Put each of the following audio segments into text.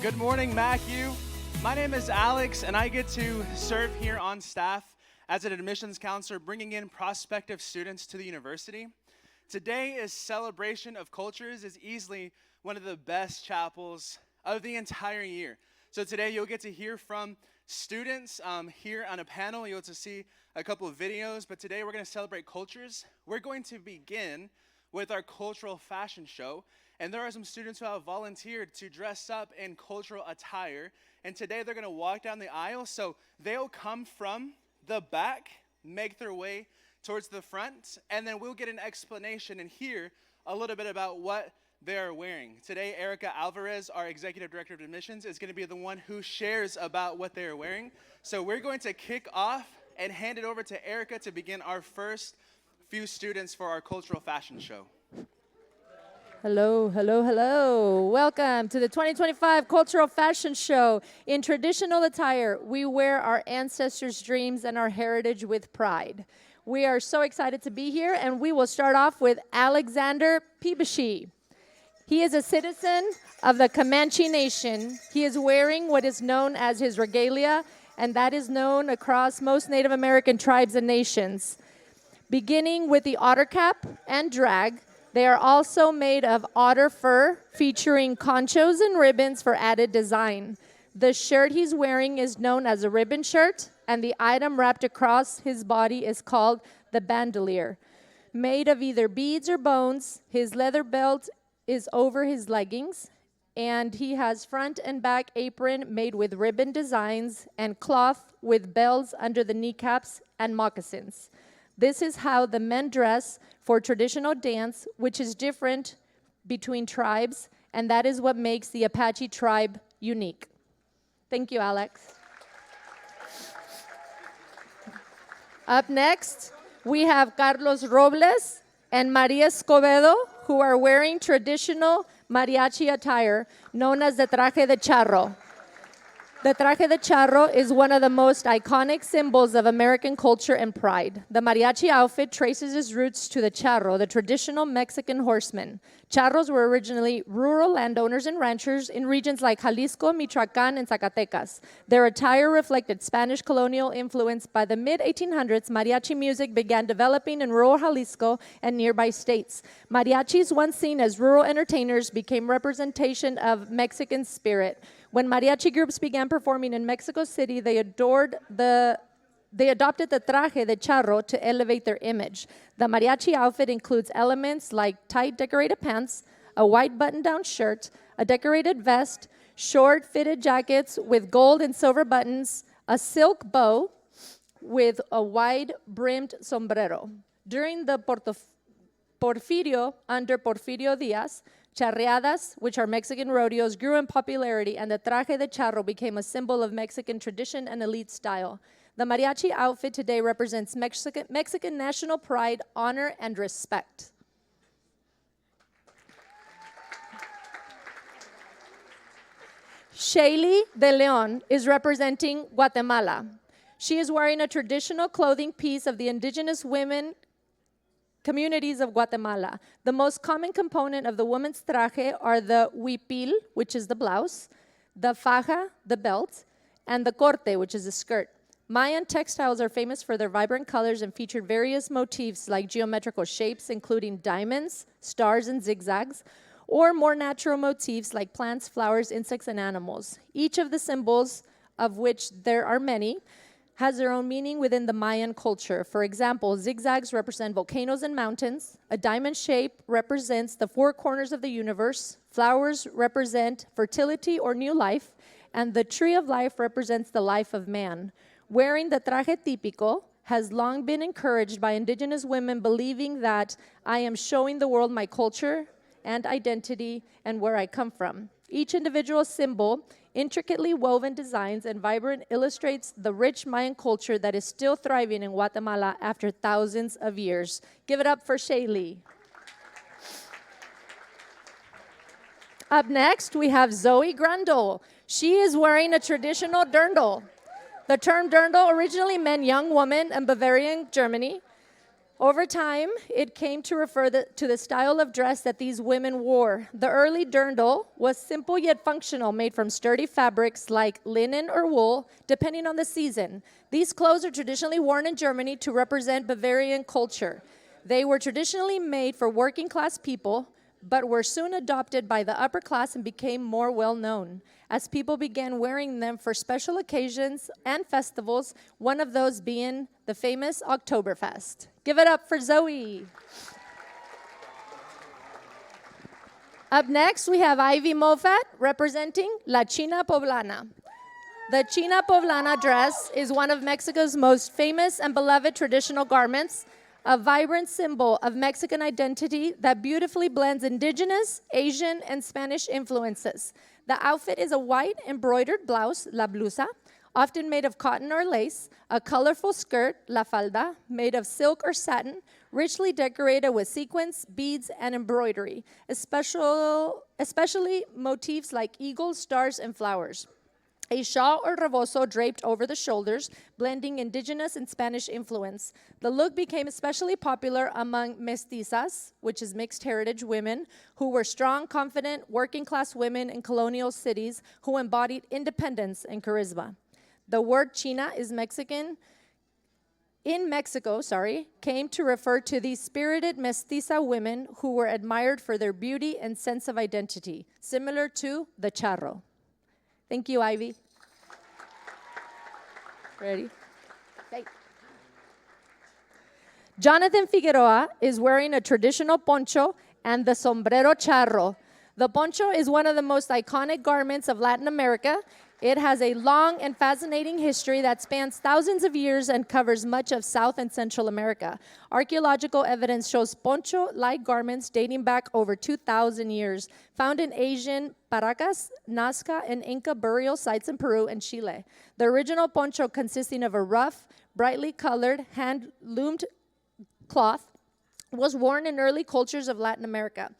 Good morning, MACU. My name is Alex, and I get to serve here on staff as an admissions counselor, bringing in prospective students to the university. Today is Celebration of Cultures is easily one of the best chapels of the entire year. So today you'll get to hear from students here on a panel. You'll get to see a couple of videos, but today we're going to celebrate cultures. We're going to begin with our cultural fashion show. And there are some students who have volunteered to dress up in cultural attire. And today they're going to walk down the aisle. So they'll come from the back, make their way towards the front, and then we'll get an explanation and hear a little bit about what they're wearing. Today, Erica Alvarez, our Executive Director of Admissions, is going to be the one who shares about what they're wearing. So we're going to kick off and hand it over to Erica to begin our first few students for our cultural fashion show. Hello, hello, hello. Welcome to the 2025 Cultural Fashion Show. In traditional attire, we wear our ancestors' dreams and our heritage with pride. We are so excited to be here, and we will start off with Alexander Pibashi. He is a citizen of the Comanche Nation. He is wearing what is known as his regalia, and that is known across most Native American tribes and nations. Beginning with the otter cap and drag, they are also made of otter fur, featuring conchos and ribbons for added design. The shirt he's wearing is known as a ribbon shirt, and the item wrapped across his body is called the bandolier. Made of either beads or bones, his leather belt is over his leggings, and he has front and back apron made with ribbon designs and cloth with bells under the kneecaps and moccasins. This is how the men dress for traditional dance, which is different between tribes, and that is what makes the Apache tribe unique. Thank you, Alex. Up next, we have Carlos Robles and Maria Escobedo, who are wearing traditional mariachi attire known as the traje de charro. The traje de charro is one of the most iconic symbols of American culture and pride. The mariachi outfit traces its roots to the charro, the traditional Mexican horseman. Charros were originally rural landowners and ranchers in regions like Jalisco, Michoacán, and Zacatecas. Their attire reflected Spanish colonial influence. By the mid-1800s, mariachi music began developing in rural Jalisco and nearby states. Mariachis, once seen as rural entertainers, became representation of Mexican spirit. When mariachi groups began performing in Mexico City, they adopted the traje de charro to elevate their image. The mariachi outfit includes elements like tight decorated pants, a white button-down shirt, a decorated vest, short fitted jackets with gold and silver buttons, a silk bow with a wide-brimmed sombrero. During the Porfirio, under Porfirio Díaz, charreadas, which are Mexican rodeos, grew in popularity, and the traje de charro became a symbol of Mexican tradition and elite style. The mariachi outfit today represents Mexican national pride, honor, and respect. Shaylee de Leon is representing Guatemala. She is wearing a traditional clothing piece of the indigenous women communities of Guatemala. The most common component of the woman's traje are the huipil, which is the blouse, the faja, the belt, and the corte, which is the skirt. Mayan textiles are famous for their vibrant colors and featured various motifs like geometrical shapes, including diamonds, stars, and zigzags, or more natural motifs like plants, flowers, insects, and animals. Each of the symbols, of which there are many, has their own meaning within the Mayan culture. For example, zigzags represent volcanoes and mountains. A diamond shape represents the four corners of the universe. Flowers represent fertility or new life. And the tree of life represents the life of man. Wearing the traje típico has long been encouraged by indigenous women, believing that I am showing the world my culture and identity and where I come from. Each individual symbol, intricately woven designs, and vibrant illustrates the rich Mayan culture that is still thriving in Guatemala after thousands of years. Give it up for Shaylee. Up next, we have Zoe Grundle. She is wearing a traditional dirndl. The term dirndl originally meant young woman in Bavarian, Germany. Over time, it came to refer to the style of dress that these women wore. The early dirndl was simple yet functional, made from sturdy fabrics like linen or wool, depending on the season. These clothes are traditionally worn in Germany to represent Bavarian culture. They were traditionally made for working class people, but were soon adopted by the upper class and became more well known, as people began wearing them for special occasions and festivals, one of those being the famous Oktoberfest. Give it up for Zoe. Up next, we have Ivy Moffat representing La China Poblana. The China Poblana dress is one of Mexico's most famous and beloved traditional garments, a vibrant symbol of Mexican identity that beautifully blends indigenous, Asian, and Spanish influences. The outfit is a white embroidered blouse, la blusa, often made of cotton or lace, a colorful skirt, la falda, made of silk or satin, richly decorated with sequins, beads, and embroidery, especially motifs like eagles, stars, and flowers. A shawl or rebozo draped over the shoulders, blending indigenous and Spanish influence. The look became especially popular among mestizas, which is mixed heritage women, who were strong, confident, working-class women in colonial cities who embodied independence and charisma. The word China is Mexican. In Mexico, came to refer to these spirited mestiza women who were admired for their beauty and sense of identity, similar to the charro. Thank you, Ivy. Ready? Okay. Jonathan Figueroa is wearing a traditional poncho and the sombrero charro. The poncho is one of the most iconic garments of Latin America. It has a long and fascinating history that spans thousands of years and covers much of South and Central America. Archaeological evidence shows poncho-like garments dating back over 2,000 years, found in Asian Paracas, Nazca, and Inca burial sites in Peru and Chile. The original poncho, consisting of a rough, brightly colored, hand-loomed cloth, was worn in early cultures of Latin America.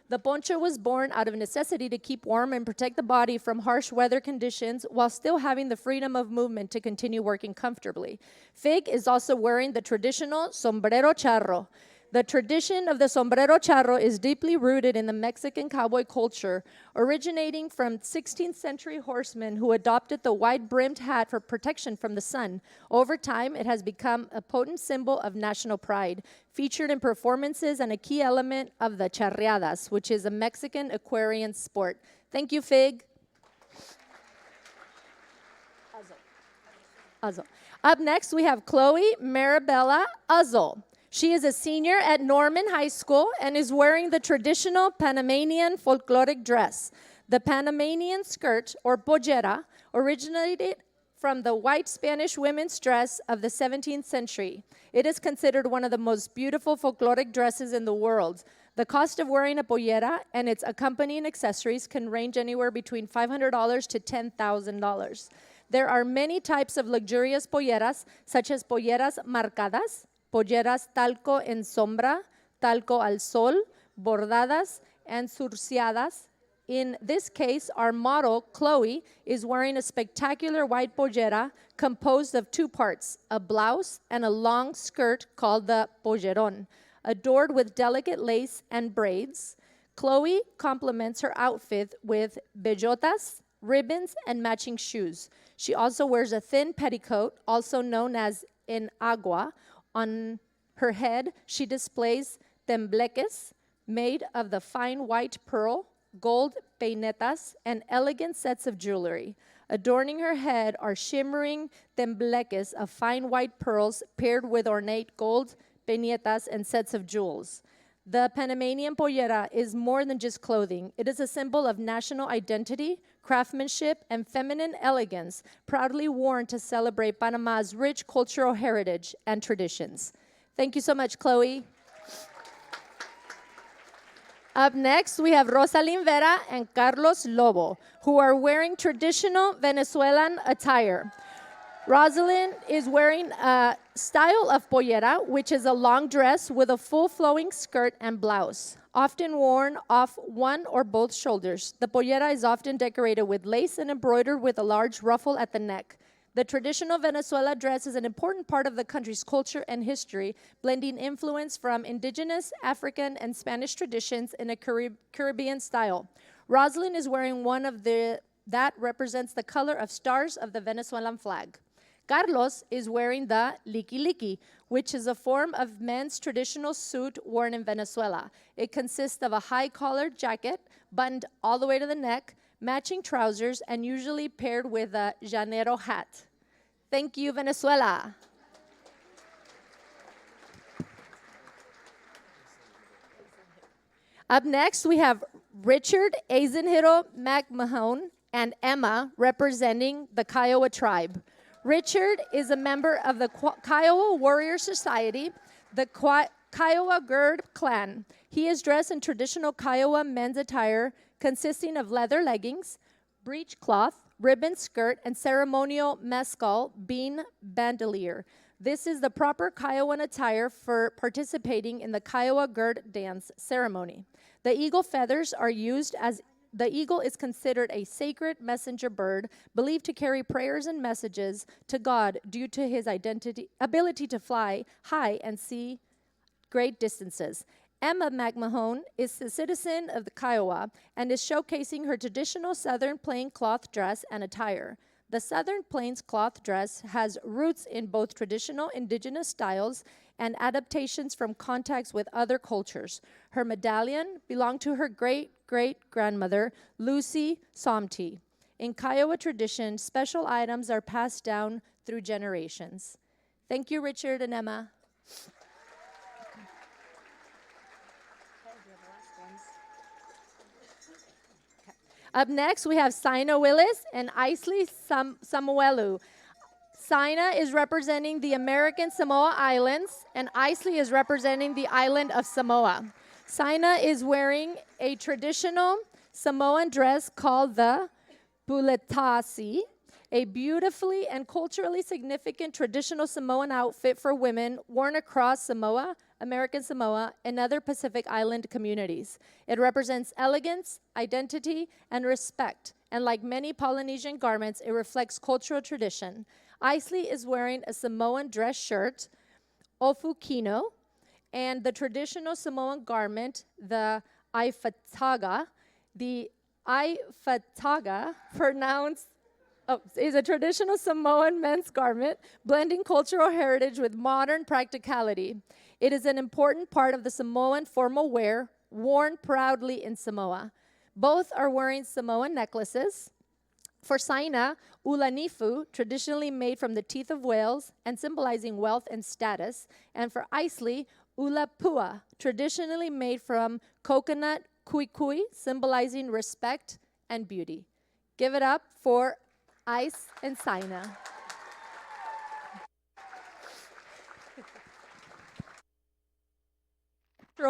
The poncho was born out of necessity to keep warm and protect the body from harsh weather conditions while still having the freedom of movement to continue working comfortably. Fig is also wearing the traditional sombrero charro. The tradition of the sombrero charro is deeply rooted in the Mexican cowboy culture, originating from 16th century horsemen who adopted the wide-brimmed hat for protection from the sun. Over time, it has become a potent symbol of national pride, featured in performances and a key element of the charreadas, which is a Mexican equestrian sport. Thank you, Fig. Uzzle. Up next, we have Chloe Marabella Uzzle. She is a senior at Norman High School and is wearing the traditional Panamanian folkloric dress. The Panamanian skirt, or pollera, originated from the white Spanish women's dress of the 17th century. It is considered one of the most beautiful folkloric dresses in the world. The cost of wearing a pollera and its accompanying accessories can range anywhere between $500 to $10,000. There are many types of luxurious polleras, such as polleras marcadas, polleras talco en sombra, talco al sol, bordadas, and surciadas. In this case, our model, Chloe, is wearing a spectacular white pollera composed of two parts, a blouse and a long skirt called the pollerón, adored with delicate lace and braids. Chloe complements her outfit with bellotas, ribbons, and matching shoes. She also wears a thin petticoat, also known as en agua. On her head, she displays tembleques made of the fine white pearl, gold peinetas, and elegant sets of jewelry. Adorning her head are shimmering tembleques of fine white pearls paired with ornate gold peinetas and sets of jewels. The Panamanian pollera is more than just clothing. It is a symbol of national identity, craftsmanship, and feminine elegance, proudly worn to celebrate Panama's rich cultural heritage and traditions. Thank you so much, Chloe. Up next, we have Rosalyn Vera and Carlos Lobo, who are wearing traditional Venezuelan attire. Rosalind is wearing a style of pollera, which is a long dress with a full flowing skirt and blouse, often worn off one or both shoulders. The pollera is often decorated with lace and embroidered with a large ruffle at the neck. The traditional Venezuela dress is an important part of the country's culture and history, blending influence from indigenous, African, and Spanish traditions in a Caribbean style. Rosalind is wearing one of that represents the color of stars of the Venezuelan flag. Carlos is wearing the liki liki, which is a form of men's traditional suit worn in Venezuela. It consists of a high-collared jacket buttoned all the way to the neck, matching trousers, and usually paired with a llanero hat. Thank you, Venezuela. Up next, we have Richard Azenhiro McMahon and Emma representing the Kiowa tribe. Richard is a member of the Kiowa Warrior Society, the Kiowa Gird clan. He is dressed in traditional Kiowa men's attire consisting of leather leggings, breech cloth, ribbon skirt, and ceremonial mezcal bean bandolier. This is the proper Kiowan attire for participating in the Kiowa Gird dance ceremony. The eagle feathers are used as the eagle is considered a sacred messenger bird, believed to carry prayers and messages to God due to his ability to fly high and see great distances. Emma McMahon is a citizen of the Kiowa and is showcasing her traditional Southern plain cloth dress and attire. The Southern Plains cloth dress has roots in both traditional indigenous styles and adaptations from contacts with other cultures. Her medallion belonged to her great-great-grandmother, Lucy Somty. In Kiowa tradition, special items are passed down through generations. Thank you, Richard and Emma. Up next, we have Sina Willis and Isley Samuelu. Sina is representing the American Samoa Islands, and Isley is representing the island of Samoa. Sina is wearing a traditional Samoan dress called the puletasi, a beautifully and culturally significant traditional Samoan outfit for women worn across Samoa, American Samoa, and other Pacific Island communities. It represents elegance, identity, and respect, and like many Polynesian garments, it reflects cultural tradition. Isley is wearing a Samoan dress shirt, ofukino, and the traditional Samoan garment, the aifataga. The aifataga, pronounced is a traditional Samoan men's garment, blending cultural heritage with modern practicality. It is an important part of the Samoan formal wear, worn proudly in Samoa. Both are wearing Samoan necklaces. For Sina, ulanifu, traditionally made from the teeth of whales and symbolizing wealth and status. And for Isley, ulapua, traditionally made from coconut kui, symbolizing respect and beauty. Give it up for Ice and Sina.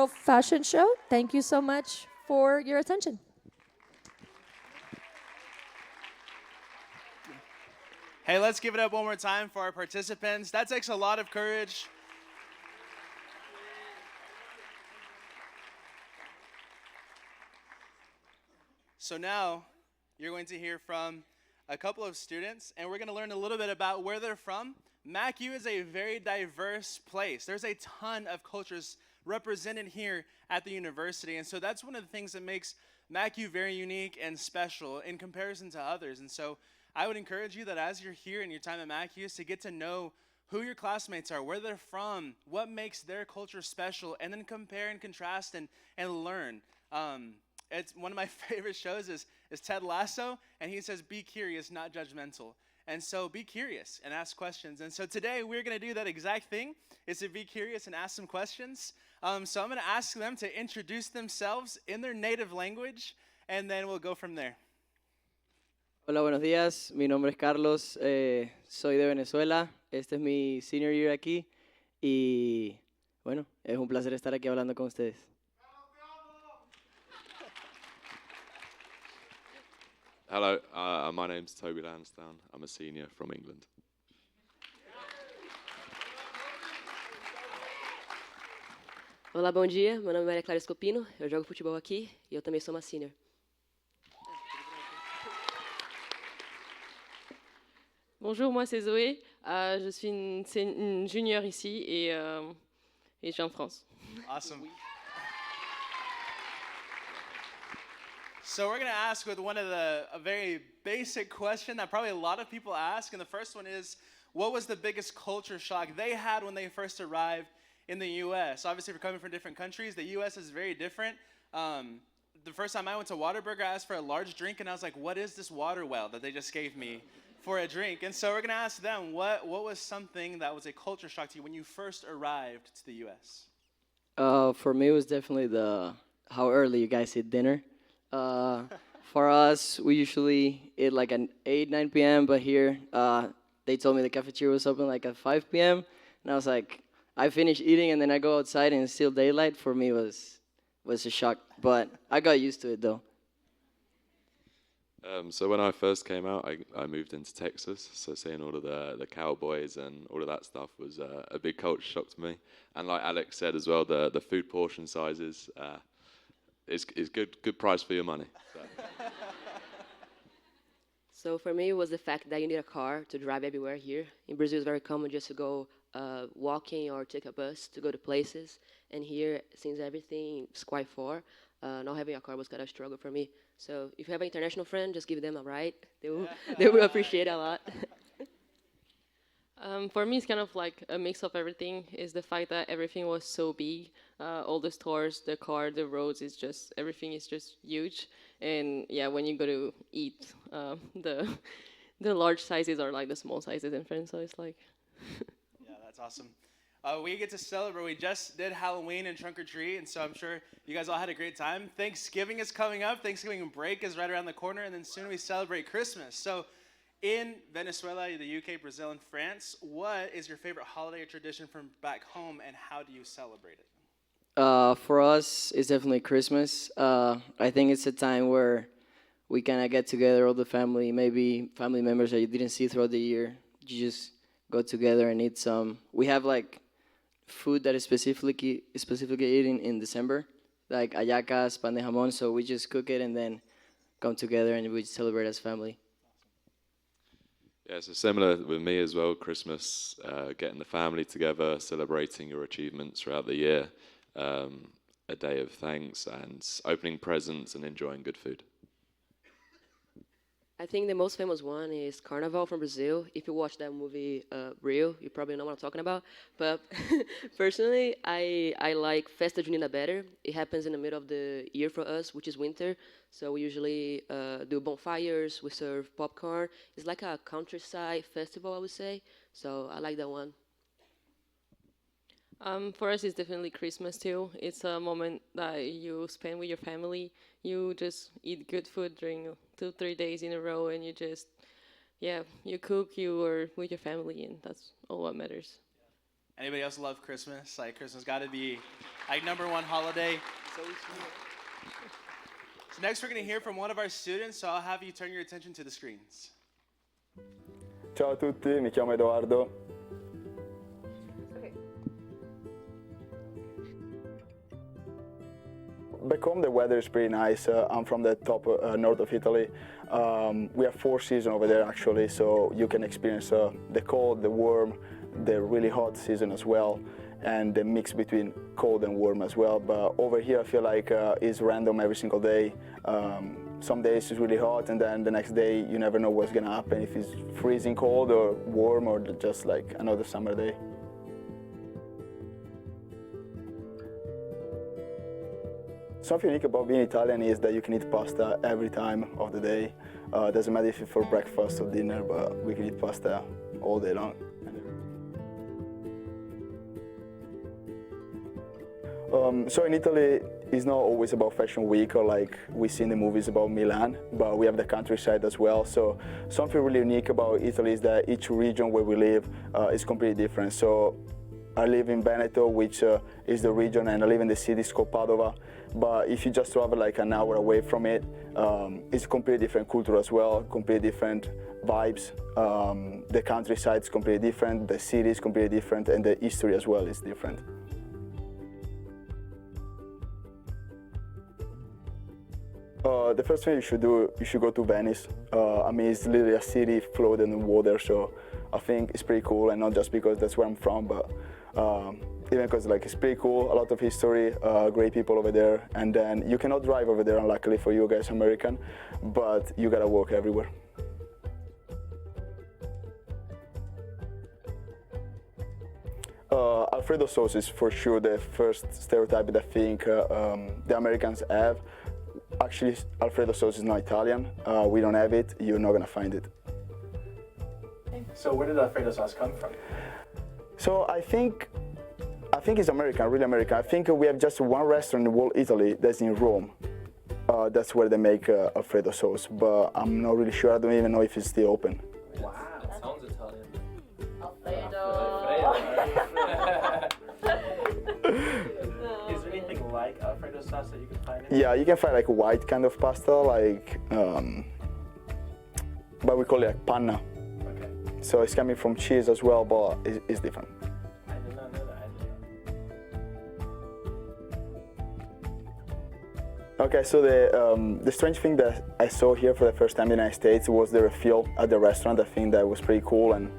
Fashion show. Thank you so much for your attention. Hey, let's give it up one more time for our participants. That takes a lot of courage. So now you're going to hear from a couple of students, and we're going to learn a little bit about where they're from. MACU is a very diverse place. There's a ton of cultures represented here at the university, and so that's one of the things that makes MACU very unique and special in comparison to others. And so I would encourage you that as you're here in your time at MACU is to get to know who your classmates are, where they're from, what makes their culture special, and then compare and contrast and learn. It's one of my favorite shows is Ted Lasso, and he says, be curious, not judgmental. And so be curious and ask questions. And so today we're going to do that exact thing, is to be curious and ask some questions. So I'm going to ask them to introduce themselves in their native language, and then we'll go from there. Hola, buenos días. Mi nombre es Carlos. Soy de Venezuela. Este es mi senior year aquí. Y bueno, es un placer estar aquí hablando con ustedes. Hello, my name's Toby Lansdowne. I'm a senior from England. Olá, bom dia. Meu nome é Maria Clara Escopino. Eu jogo futebol aqui e eu também sou uma senior. Bonjour, moi c'est Zoé. Je suis une junior ici et je viens de France. Awesome. So we're gonna ask with a very basic question that probably a lot of people ask, and the first one is, what was the biggest culture shock they had when they first arrived in the U.S.? Obviously, if you're coming from different countries, the U.S. is very different. The first time I went to Whataburger, I asked for a large drink, and I was like, what is this water well that they just gave me for a drink? And so we're gonna ask them, what was something that was a culture shock to you when you first arrived to the U.S.? For me, it was definitely how early you guys eat dinner. For us, we usually eat like at 8, 9 p.m., but here they told me the cafeteria was open like at 5 p.m., and I was like, I finish eating and then I go outside and it's still daylight. For me, was a shock, but I got used to it though. So when I first came out, I moved into Texas. So seeing all of the cowboys and all of that stuff was a big culture shock to me. And like Alex said as well, the food portion sizes is good price for your money. So. So for me, it was the fact that you need a car to drive everywhere here. In Brazil, it's very common just to go walking or take a bus to go to places. And here, since everything is quite far, not having a car was kind of a struggle for me. So if you have an international friend, just give them a ride. They will appreciate it a lot. For me, it's kind of like a mix of everything. Is the fact that everything was so big, all the stores, the car, the roads. Everything is just huge. And yeah, when you go to eat, the large sizes are like the small sizes in France. So it's like. Yeah, that's awesome. We get to celebrate. We just did Halloween and trunk or treat, and so I'm sure you guys all had a great time. Thanksgiving is coming up. Thanksgiving break is right around the corner, and then soon we celebrate Christmas. So in Venezuela, the UK, Brazil, and France, what is your favorite holiday or tradition from back home, and how do you celebrate it? For us, it's definitely Christmas. I think it's a time where we kind of get together, all the family, maybe family members that you didn't see throughout the year. You just go together and eat some. We have like food that is specifically eaten in December, like hallacas, pan de jamón. So we just cook it and then come together and we celebrate as family. Yeah, so similar with me as well. Christmas, getting the family together, celebrating your achievements throughout the year, a day of thanks, and opening presents and enjoying good food. I think the most famous one is Carnival from Brazil. If you watch that movie, Rio, you probably know what I'm talking about. But personally, I like Festa Junina better. It happens in the middle of the year for us, which is winter. So we usually do bonfires, we serve popcorn. It's like a countryside festival, I would say. So I like that one. For us, it's definitely Christmas too. It's a moment that you spend with your family. You just eat good food during 2-3 days in a row, and you just, you cook, you are with your family, and that's all what matters. Anybody else love Christmas? Like, Christmas got to be like #1 holiday. So next, we're going to hear from one of our students. So I'll have you turn your attention to the screens. Ciao a tutti, mi chiamo Edoardo. Back home, the weather is pretty nice. I'm from the top north of Italy. We have 4 seasons over there, actually, so you can experience the cold, the warm, the really hot season as well, and the mix between cold and warm as well. But over here, I feel like it's random every single day. Some days it's really hot, and then the next day, you never know what's going to happen, if it's freezing cold or warm or just like another summer day. Something unique about being Italian is that you can eat pasta every time of the day. Doesn't matter if it's for breakfast or dinner, but we can eat pasta all day long. So in Italy, it's not always about Fashion Week or like we see in the movies about Milan, but we have the countryside as well. So something really unique about Italy is that each region where we live is completely different. So I live in Veneto, which is the region, and I live in the city called Padova. But if you just travel like an hour away from it, it's a completely different culture as well, completely different vibes. The countryside is completely different, the city is completely different, and the history as well is different. The first thing you should do, you should go to Venice. I mean, it's literally a city floated in water, so I think it's pretty cool, and not just because that's where I'm from, but even because like it's pretty cool, a lot of history, great people over there, and then you cannot drive over there, unluckily for you guys American, but you gotta walk everywhere. Alfredo sauce is for sure the first stereotype that I think the Americans have. Actually, Alfredo sauce is not Italian. We don't have it. You're not gonna find it. So where did Alfredo sauce come from? So I think it's American, really American. I think we have just one restaurant in whole Italy that's in Rome. That's where they make Alfredo sauce, but I'm not really sure. I don't even know if it's still open. Wow. That sounds Italian. Is there anything like Alfredo sauce that you can find? Yeah, you can find like white kind of pasta, like, but we call it like panna. Okay. So it's coming from cheese as well, but it's different. I did not know that. Okay, so the strange thing that I saw here for the first time in the United States was the refill at the restaurant. I think that was pretty cool, and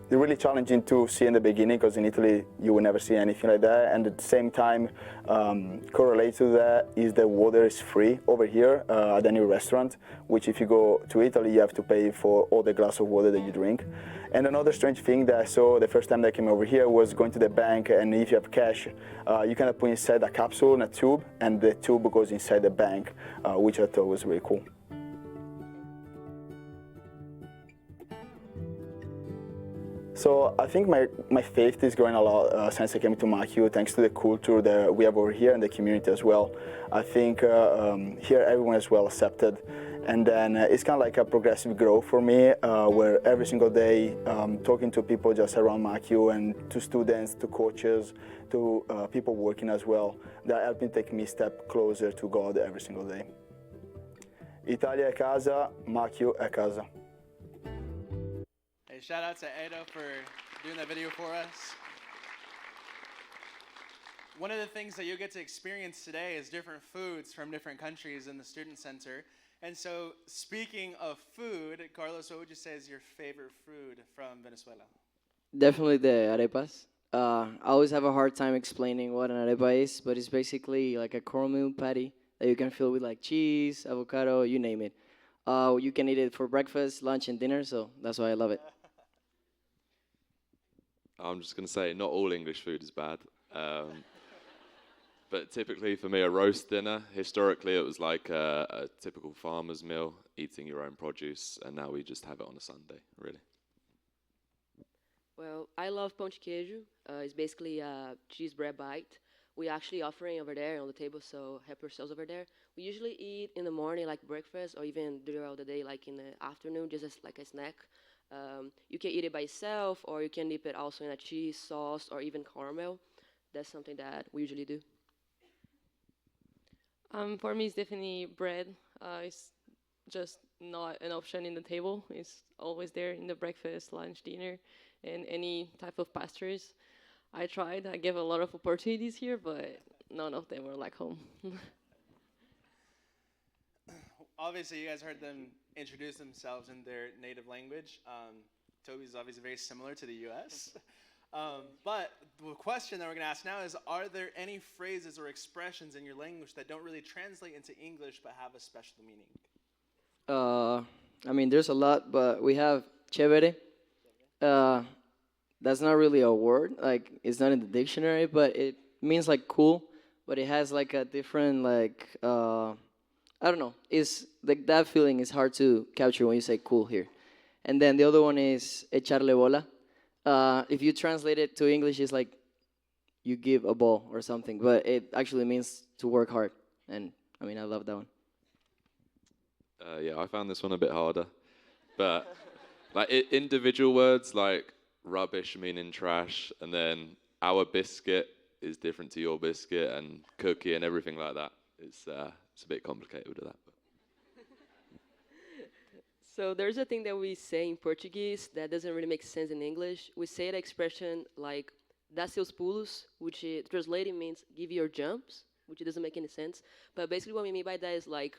they're really challenging to see in the beginning, because in Italy you will never see anything like that. And at the same time, correlate to that is the water is free over here at any restaurant, which if you go to Italy you have to pay for all the glass of water that you drink. And another strange thing that I saw the first time that I came over here was going to the bank, and if you have cash, you kind of put inside a capsule in a tube, and the tube goes inside the bank, which I thought was really cool. So I think my faith is growing a lot since I came to MACU, thanks to the culture that we have over here and the community as well. I think here everyone is well accepted, and then it's kind of like a progressive growth for me, where every single day talking to people just around MACU, and to students, to coaches, to people working as well, that help me take me a step closer to God every single day. Italia è casa, MACU è casa. Hey, shout out to Edo for doing that video for us. One of the things that you'll get to experience today is different foods from different countries in the Student Center. And so, speaking of food, Carlos, what would you say is your favorite food from Venezuela? Definitely the arepas. I always have a hard time explaining what an arepa is, but it's basically like a cornmeal patty that you can fill with like cheese, avocado, you name it. You can eat it for breakfast, lunch, and dinner, so that's why I love it. I'm just going to say, not all English food is bad. But typically for me, a roast dinner, historically it was like a typical farmer's meal, eating your own produce, and now we just have it on a Sunday, really. Well, I love pão de queijo. It's basically a cheese bread bite. We actually offering over there on the table, so help yourselves over there. We usually eat in the morning like breakfast, or even throughout the day like in the afternoon, just as like a snack. You can eat it by itself, or you can dip it also in a cheese sauce or even caramel. That's something that we usually do. For me, it's definitely bread. It's just not an option in the table. It's always there in the breakfast, lunch, dinner, and any type of pastries. I tried. I gave a lot of opportunities here, but none of them were like home. Obviously, you guys heard them introduce themselves in their native language. Toby's obviously very similar to the U.S. But the question that we're going to ask now is, are there any phrases or expressions in your language that don't really translate into English but have a special meaning? I mean, there's a lot, but we have chévere. That's not really a word. Like, it's not in the dictionary, but it means like cool. But it has like a different like I don't know. It's like that feeling is hard to capture when you say cool here. And then the other one is echarle bola. If you translate it to English, it's like you give a ball or something, but it actually means to work hard. And I mean, I love that one. Yeah, I found this one a bit harder. But like individual words like rubbish meaning trash, and then our biscuit is different to your biscuit, and cookie and everything like that. It's a bit complicated with that. But. So there's a thing that we say in Portuguese that doesn't really make sense in English. We say the expression like dá seus pulos, which translated means give your jumps, which doesn't make any sense. But basically what we mean by that is like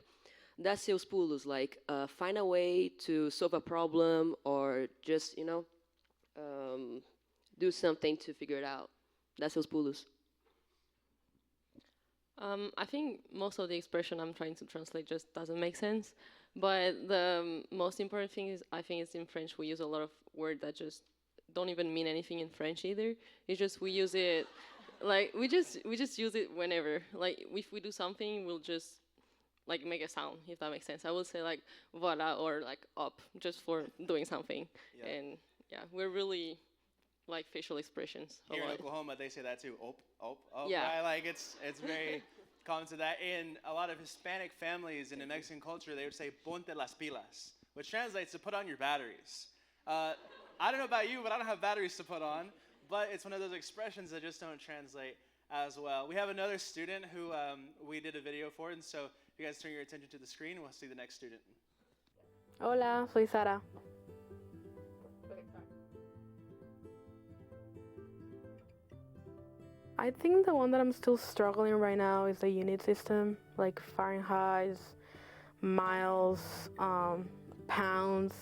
That's seus pulos, like find a way to solve a problem or just, do something to figure it out. That's seus pulos. I think most of the expression I'm trying to translate just doesn't make sense. But the most important thing is, I think it's in French, we use a lot of words that just don't even mean anything in French either. It's just we use it, like we just use it whenever. Like if we do something, we'll just like make a sound, if that makes sense. I would say like voila or like up, just for doing something. Yeah. And yeah, we're really like facial expressions a Here in lot. Oklahoma, they say that too. Yeah. Right? Like it's very common to that. In a lot of Hispanic families in the Mexican culture, they would say ponte las pilas, which translates to put on your batteries. I don't know about you, but I don't have batteries to put on. But it's one of those expressions that just don't translate as well. We have another student who we did a video for, and so if you guys turn your attention to the screen, we'll see the next student. Hola, soy Sara. I think the one that I'm still struggling right now is the unit system, like Fahrenheit, miles, pounds.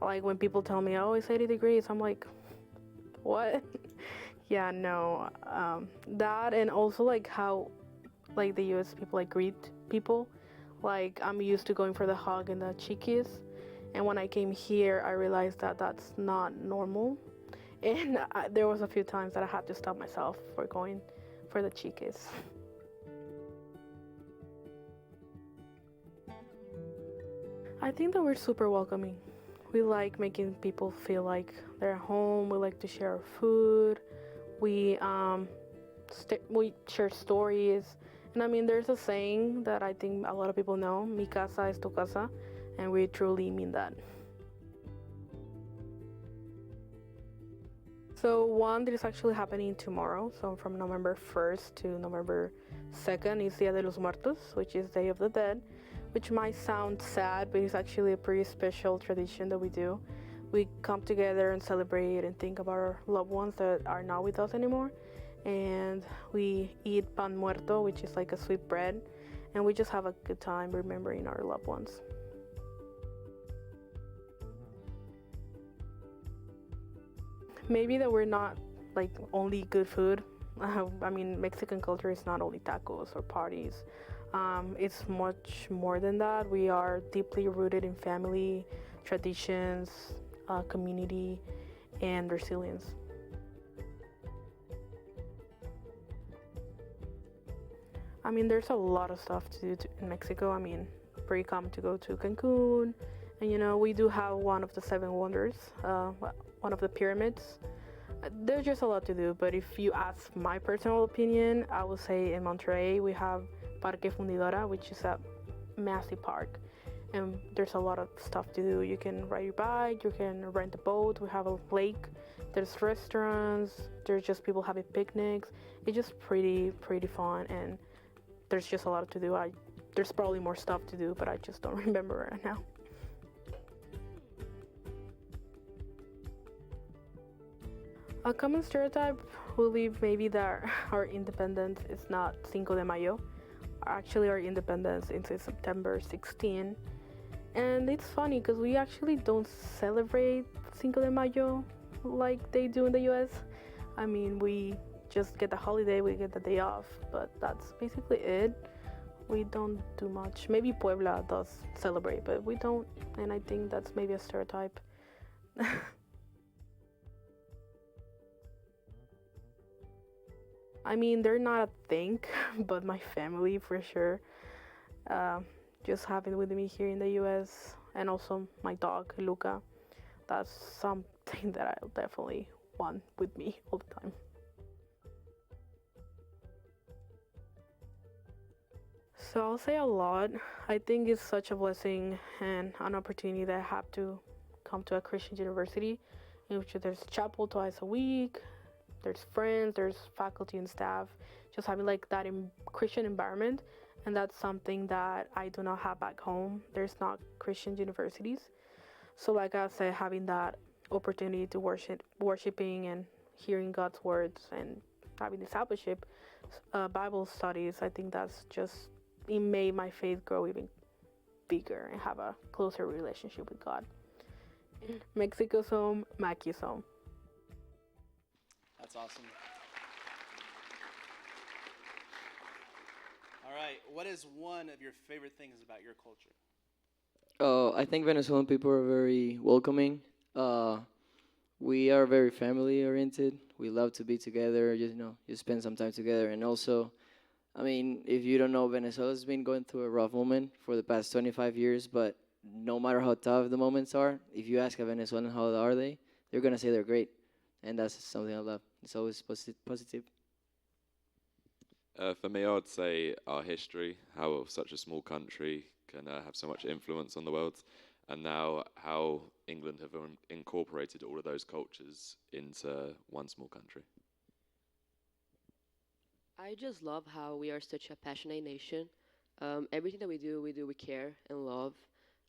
Like when people tell me, oh, it's 80 degrees, I'm like, what? Yeah, no. That, and also like how like the US people like greet people. Like I'm used to going for the hug and the cheekies. And when I came here, I realized that that's not normal. And there was a few times that I had to stop myself for going for the cheekies. I think that we're super welcoming. We like making people feel like they're at home. We like to share our food. We share stories. And I mean, there's a saying that I think a lot of people know, mi casa es tu casa, and we truly mean that. So one that is actually happening tomorrow, so from November 1st to November 2nd is Dia de los Muertos, which is Day of the Dead, which might sound sad, but it's actually a pretty special tradition that we do. We come together and celebrate and think about our loved ones that are not with us anymore. And we eat pan muerto, which is like a sweet bread, and we just have a good time remembering our loved ones. Maybe that we're not like only good food. I mean, Mexican culture is not only tacos or parties. It's much more than that. We are deeply rooted in family, traditions, community, and resilience. I mean, there's a lot of stuff to do in Mexico. I mean, pretty common to go to Cancun. And we do have one of the seven wonders, one of the pyramids. There's just a lot to do, but if you ask my personal opinion, I would say in Monterrey we have Parque Fundidora, which is a massive park, and there's a lot of stuff to do. You can ride your bike, you can rent a boat, we have a lake, there's restaurants, there's just people having picnics. It's just pretty fun, and there's just a lot to do. There's probably more stuff to do, but I just don't remember right now. A common stereotype will be maybe that our independence is not Cinco de Mayo. Actually, our independence is September 16. And it's funny because we actually don't celebrate Cinco de Mayo like they do in the US. I mean, we just get the holiday, we get the day off, but that's basically it. We don't do much. Maybe Puebla does celebrate, but we don't, and I think that's maybe a stereotype. I mean, they're not a thing, but my family for sure. Just having with me here in the US, and also my dog, Luca. That's something that I'll definitely want with me all the time. So I'll say a lot. I think it's such a blessing and an opportunity that I have to come to a Christian university in which there's chapel twice a week, there's friends, there's faculty and staff, just having like that Christian environment. And that's something that I do not have back home. There's not Christian universities. So like I said, having that opportunity to worshiping and hearing God's words and having discipleship, Bible studies, I think that's just, it made my faith grow bigger and have a closer relationship with God. Mexico's home, MACU's home. That's awesome. All right, what is one of your favorite things about your culture? I think Venezuelan people are very welcoming. We are very family oriented. We love to be together. You spend some time together, and also, I mean, if you don't know, Venezuela's been going through a rough moment for the past 25 years. But no matter how tough the moments are, if you ask a Venezuelan how are they, they're gonna say they're great, and that's something I love. It's always positive. For me, I would say our history, how such a small country can have so much influence on the world, and now how England have incorporated all of those cultures into one small country. I just love how we are such a passionate nation. Everything that we do with care and love.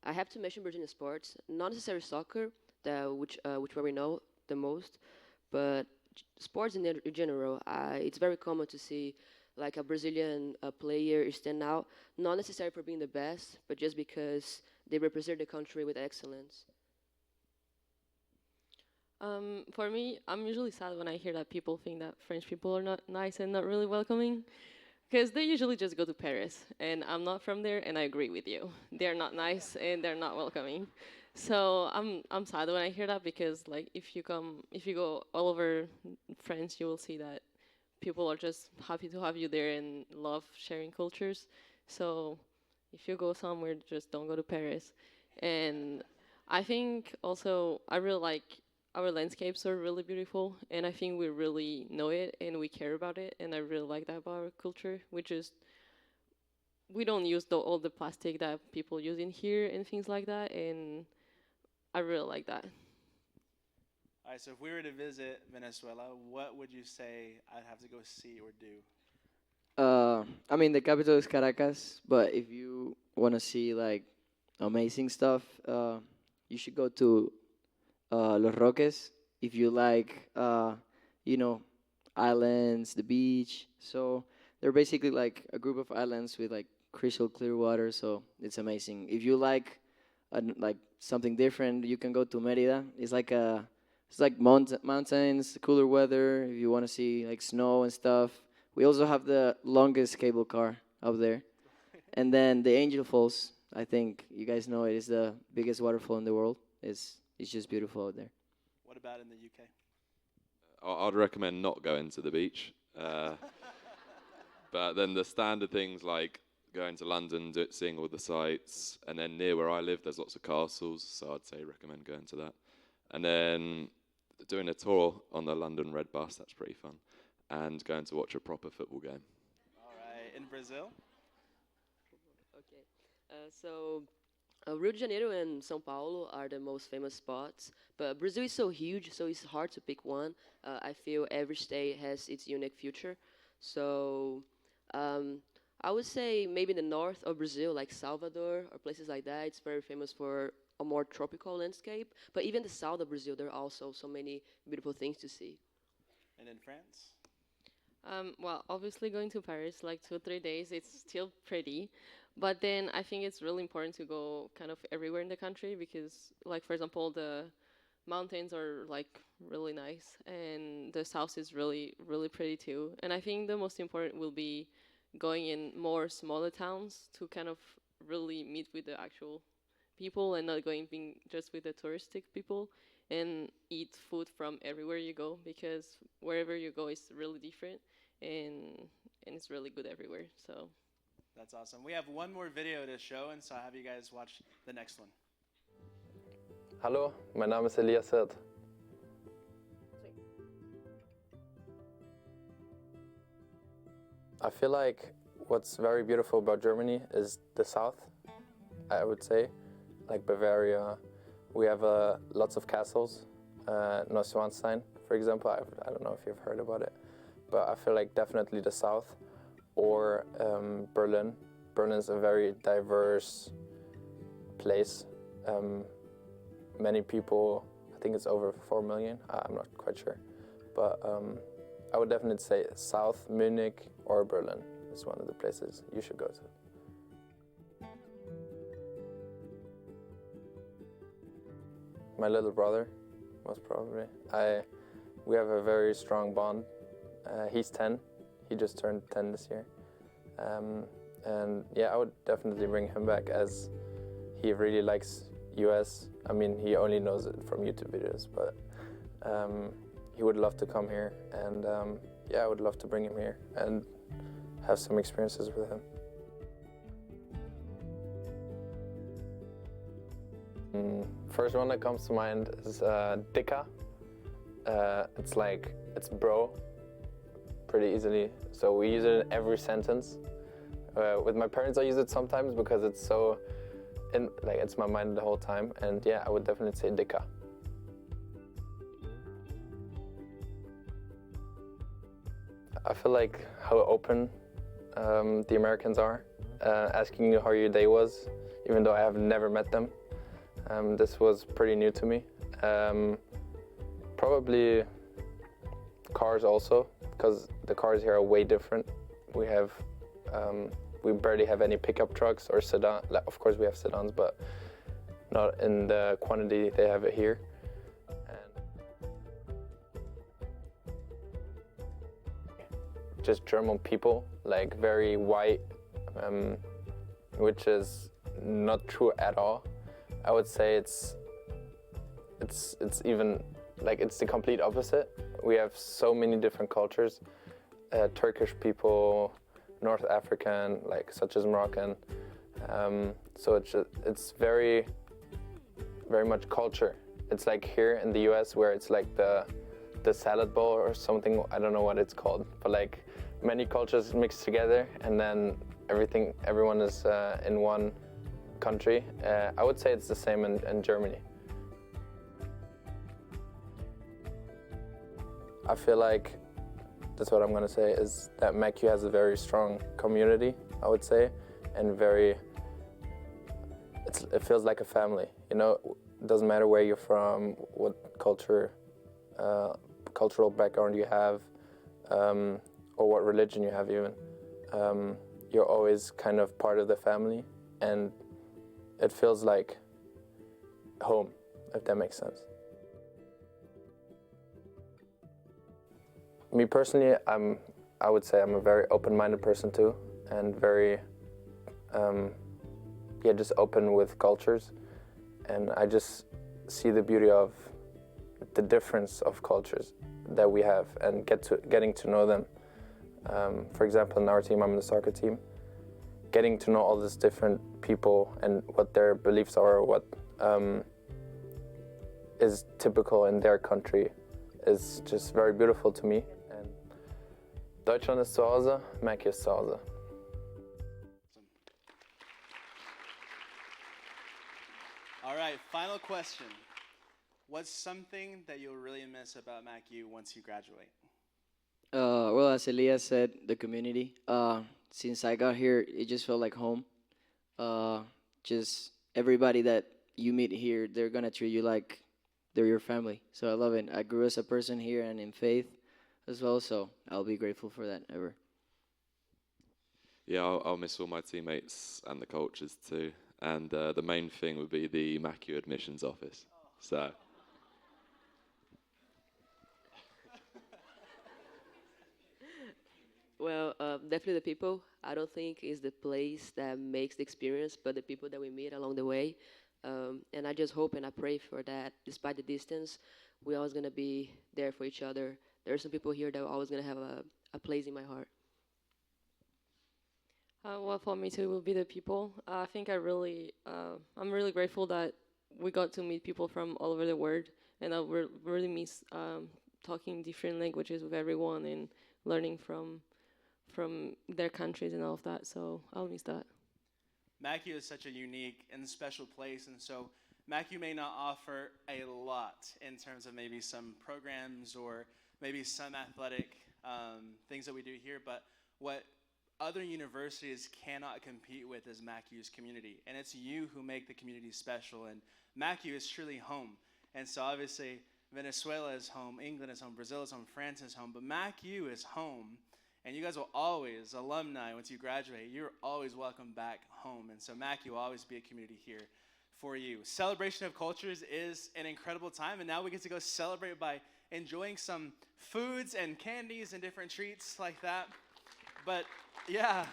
I have to mention Brazilian sports, not necessarily soccer, which where we know the most, but sports in general. It's very common to see like a Brazilian player stand out, not necessarily for being the best, but just because they represent the country with excellence. For me, I'm usually sad when I hear that people think that French people are not nice and not really welcoming, because they usually just go to Paris, and I'm not from there, and I agree with you. They're not nice and they're not welcoming. So I'm sad when I hear that, because like if you go all over France, you will see that people are just happy to have you there and love sharing cultures. So if you go somewhere, just don't go to Paris. And I think also I really like our landscapes are really beautiful, and I think we really know it and we care about it, and I really like that about our culture. We don't use all the plastic that people use in here and things like that, and I really like that. All right, so if we were to visit Venezuela, what would you say I'd have to go see or do? I mean, the capital is Caracas, but if you want to see like amazing stuff, you should go to Los Roques. If you like, you know, islands, the beach. So they're basically like a group of islands with like crystal clear water. So it's amazing. If you like, like something different, you can go to Merida. It's like mountains, cooler weather. If you want to see like snow and stuff. We also have the longest cable car up there. And then the Angel Falls, I think you guys know it is the biggest waterfall in the world. It's just beautiful out there. What about in the UK? I'd recommend not going to the beach. But then the standard things like going to London, seeing all the sights, and then near where I live, there's lots of castles, so I'd say recommend going to that. And then doing a tour on the London Red Bus, that's pretty fun, and going to watch a proper football game. All right, in Brazil? Okay. Rio de Janeiro and São Paulo are the most famous spots, but Brazil is so huge, so it's hard to pick one. I feel every state has its unique future. So I would say maybe in the north of Brazil, like Salvador or places like that, it's very famous for a more tropical landscape. But even the south of Brazil, there are also so many beautiful things to see. And in France? Well, obviously going to Paris, like 2 or 3 days, it's still pretty. But then I think it's really important to go kind of everywhere in the country because, like, for example, the mountains are like really nice and the south is really, really pretty too. And I think the most important will be going in more smaller towns to kind of really meet with the actual people and not going being just with the touristic people and eat food from everywhere you go because wherever you go is really different and it's really good everywhere. So That's awesome. We have one more video to show, and so I'll have you guys watch the next one. Hallo, mein Name ist Elias Hirt. I feel like what's very beautiful about Germany is the south, I would say. Like Bavaria, we have lots of castles. Neuschwanstein, for example, I don't know if you've heard about it, but I feel like definitely the south or Berlin. Berlin's a very diverse place. Many people, I think it's over 4 million, I'm not quite sure. But I would definitely say South, Munich or Berlin is one of the places you should go to. My little brother, most probably. We have a very strong bond. He's 10. He just turned 10 this year. And yeah, I would definitely bring him back as he really likes US. I mean, he only knows it from YouTube videos, but he would love to come here. And yeah, I would love to bring him here and have some experiences with him. First one that comes to mind is Dika. It's bro, pretty easily. So we use it in every sentence. With my parents I use it sometimes because it's so, it's my mind the whole time. And yeah, I would definitely say Dika. I feel like how open the Americans are, asking you how your day was, even though I have never met them. This was pretty new to me. Probably cars also, because the cars here are way different. We barely have any pickup trucks or sedan. Of course we have sedans, but not in the quantity they have it here. And just German people, like very white, which is not true at all. I would say it's even it's the complete opposite. We have so many different cultures, Turkish people, North African, such as Moroccan. So it's very, very much culture. It's like here in the US where it's like the salad bowl or something. I don't know what it's called, but like many cultures mixed together, and then everyone is in one country. I would say it's the same in Germany. I feel like that's what I'm gonna say is that MACU has a very strong community, I would say, and it feels like a family. You know, it doesn't matter where you're from, what cultural background you have, or what religion you have even. You're always kind of part of the family, and it feels like home, if that makes sense. Me personally, I would say I'm a very open-minded person too, and very, just open with cultures. And I just see the beauty of the difference of cultures that we have and getting to know them. For example, in our team, I'm in the soccer team. Getting to know all these different people and what their beliefs are, what is typical in their country, is just very beautiful to me. And Deutschland ist zu Hause, MACU ist zu Hause. All right, final question. What's something that you'll really miss about MACU once you graduate? Well, as Elias said, the community. Since I got here, it just felt like home. Just everybody that you meet here, they're gonna treat you like they're your family. So I love it. I grew as a person here and in faith as well, so I'll be grateful for that ever. Yeah, I'll miss all my teammates and the coaches too. And the main thing would be the MACU admissions office. So. Well, definitely the people. I don't think it's the place that makes the experience, but the people that we meet along the way. And I just hope and I pray for that. Despite the distance, we're always gonna be there for each other. There are some people here that are always gonna have a place in my heart. Well, for me too, it will be the people. I think I'm really grateful that we got to meet people from all over the world, and I really miss talking different languages with everyone and learning from their countries and all of that. So I'll miss that. MACU is such a unique and special place, and so MACU may not offer a lot in terms of maybe some programs or maybe some athletic things that we do here, but what other universities cannot compete with is MACU's community, and it's you who make the community special, and MACU is truly home. And so obviously Venezuela is home, England is home, Brazil is home, France is home, but MACU is home, and you guys will always, alumni, once you graduate, you're always welcome back home, and so MACU will always be a community here for you. Celebration of Cultures is an incredible time, and now we get to go celebrate by enjoying some foods and candies and different treats like that. But yeah,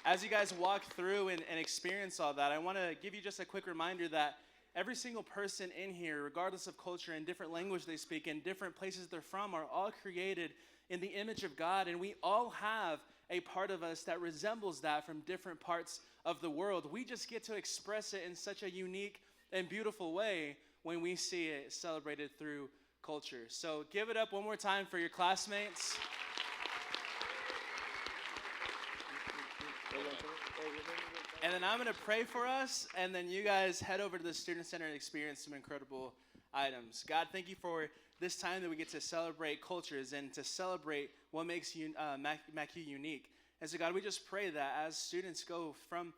as you guys walk through and experience all that, I want to give you just a quick reminder that every single person in here, regardless of culture and different language they speak and different places they're from, are all created in the image of God, and we all have a part of us that resembles that from different parts of the world. We just get to express it in such a unique and beautiful way when we see it celebrated through culture. So give it up one more time for your classmates. And then I'm going to pray for us, and then you guys head over to the Student Center and experience some incredible items. God, thank you for this time that we get to celebrate cultures and to celebrate what makes MACU unique. And so, God, we just pray that as students go from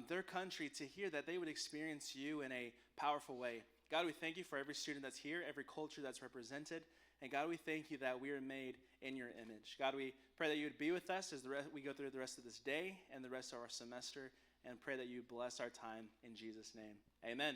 their country to here, that they would experience you in a powerful way. God, we thank you for every student that's here, every culture that's represented. And God, we thank you that we are made in your image. God, we pray that you would be with us as we go through the rest of this day and the rest of our semester, and pray that you bless our time in Jesus' name. Amen.